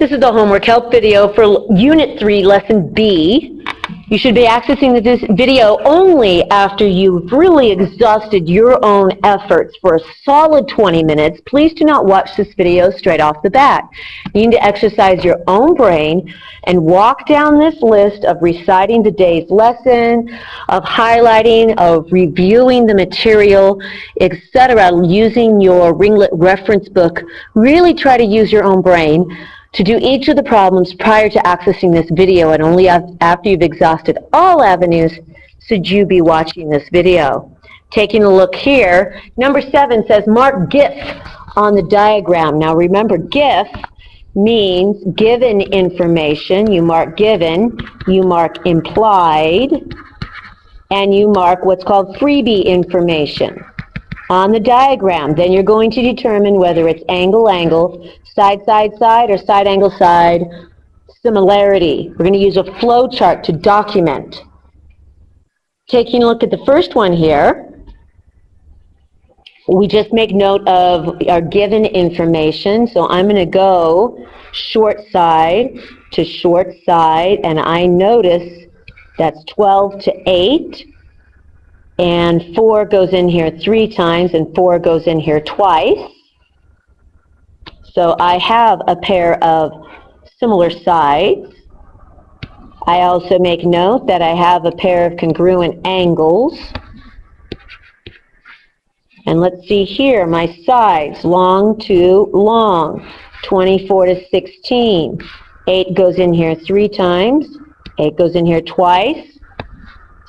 This is the homework help video for Unit 3, Lesson B. You should be accessing this video only after you've really exhausted your own efforts for a solid 20 minutes. Please do not watch this video straight off the bat. You need to exercise your own brain and walk down this list of reciting the day's lesson, of highlighting, of reviewing the material, etc., using your Ringlet reference book. Really try to use your own brain to do each of the problems prior to accessing this video, and only after you've exhausted all avenues should you be watching this video. Taking a look here, number 7 says mark GIF on the diagram. Now remember, GIF means given information. You mark given, you mark implied, and you mark what's called freebie information on the diagram. Then you're going to determine whether it's angle, angle, side, side, side, or side, angle, side, similarity. We're going to use a flow chart to document. Taking a look at the first one here, we just make note of our given information. So I'm going to go short side to short side, and I notice that's 12 to 8. And 4 goes in here 3 times, and 4 goes in here twice. So I have a pair of similar sides. I also make note that I have a pair of congruent angles. And let's see here, my sides, long to long, 24 to 16. 8 goes in here 3 times, 8 goes in here twice.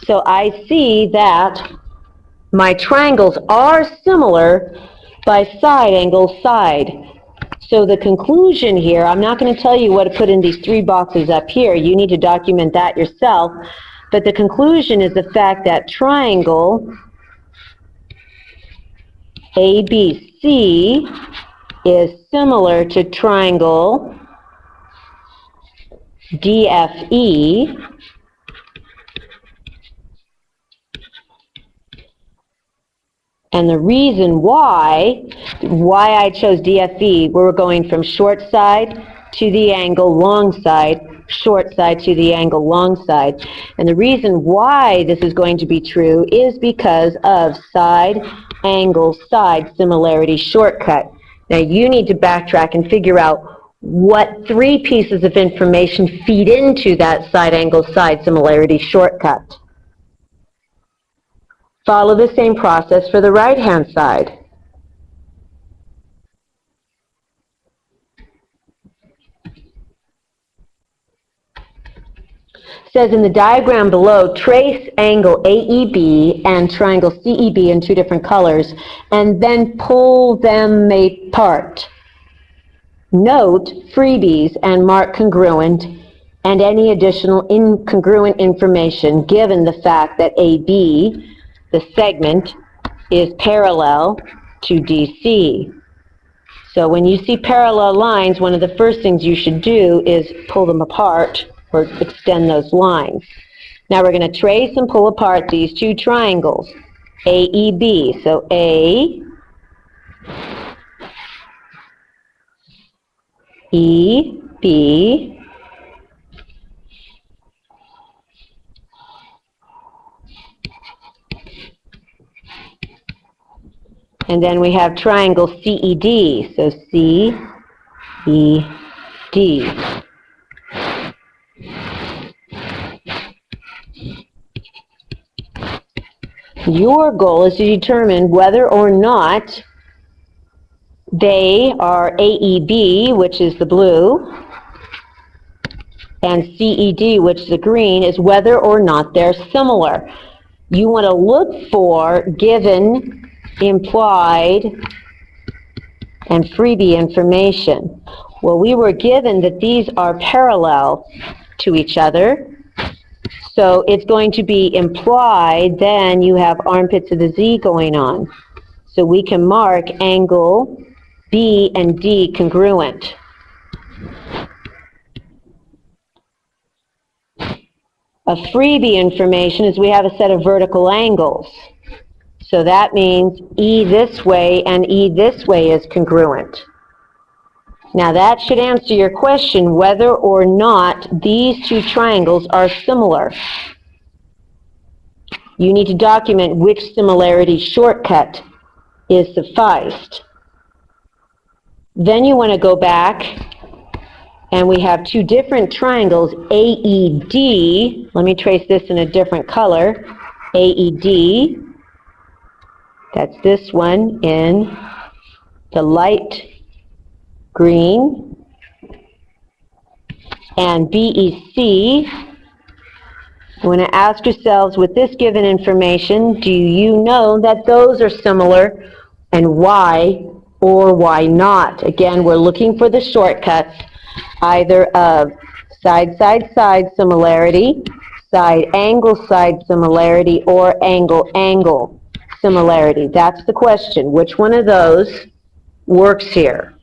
So I see that my triangles are similar by side, angle, side. So the conclusion here, I'm not going to tell you what to put in these 3 boxes up here. You need to document that yourself. But the conclusion is the fact that triangle ABC is similar to triangle DFE, and the reason why I chose DFE, we're going from short side to the angle long side, short side to the angle long side. And the reason why this is going to be true is because of side, angle, side similarity shortcut. Now you need to backtrack and figure out what 3 pieces of information feed into that side, angle, side similarity shortcut. Follow the same process for the right-hand side. It says in the diagram below, trace angle AEB and triangle CEB in 2 different colors, and then pull them apart. Note freebies and mark congruent and any additional incongruent information given the fact that AB, the segment, is parallel to DC. So when you see parallel lines, one of the first things you should do is pull them apart or extend those lines. Now we're going to trace and pull apart these 2 triangles, AEB. So A, E, B, and then we have triangle CED, so C, E, D. Your goal is to determine whether or not they are AEB, which is the blue, and CED, which is the green, is whether or not they're similar. You want to look for given, implied, and freebie information. Well, we were given that these are parallel to each other, so it's going to be implied. Then you have armpits of the Z going on. So we can mark angle B and D congruent. A freebie information is we have a set of vertical angles. So that means E this way and E this way is congruent. Now that should answer your question whether or not these two triangles are similar. You need to document which similarity shortcut is sufficed. Then you want to go back, and we have two different triangles, AED. Let me trace this in a different color. AED, that's this one in the light green. And BEC, you want to ask yourselves, with this given information, do you know that those are similar, and why or why not? Again, we're looking for the shortcuts, either of side-side-side similarity, side-angle-side similarity, or angle-angle similarity. That's the question. Which one of those works here?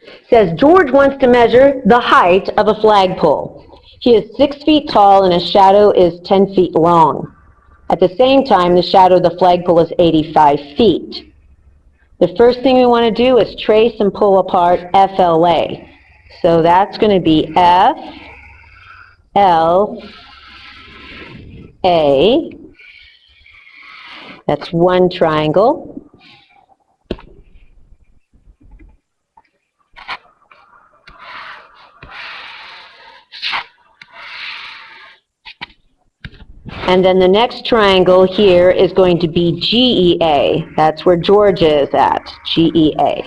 It says, George wants to measure the height of a flagpole. He is 6 feet tall and his shadow is 10 feet long. At the same time, the shadow of the flagpole is 85 feet. The first thing we want to do is trace and pull apart FLA. So that's going to be FLA. That's one triangle. And then the next triangle here is going to be GEA. That's where George is at, GEA.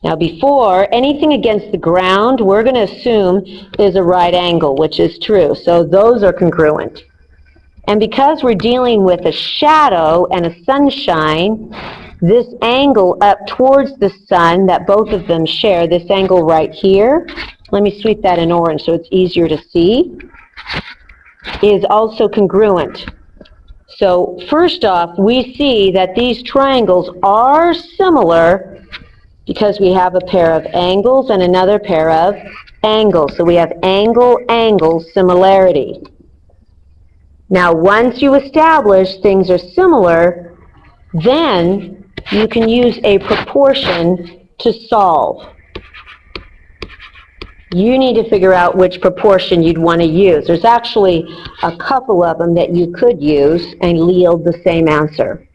Now before anything against the ground, we're going to assume is a right angle, which is true. So those are congruent. And because we're dealing with a shadow and a sunshine, this angle up towards the sun that both of them share, this angle right here, let me sweep that in orange so it's easier to see, is also congruent. So first off, we see that these triangles are similar because we have a pair of angles and another pair of angles. So we have angle-angle similarity. Now once you establish things are similar, then you can use a proportion to solve. You need to figure out which proportion you'd want to use. There's actually a couple of them that you could use and yield the same answer.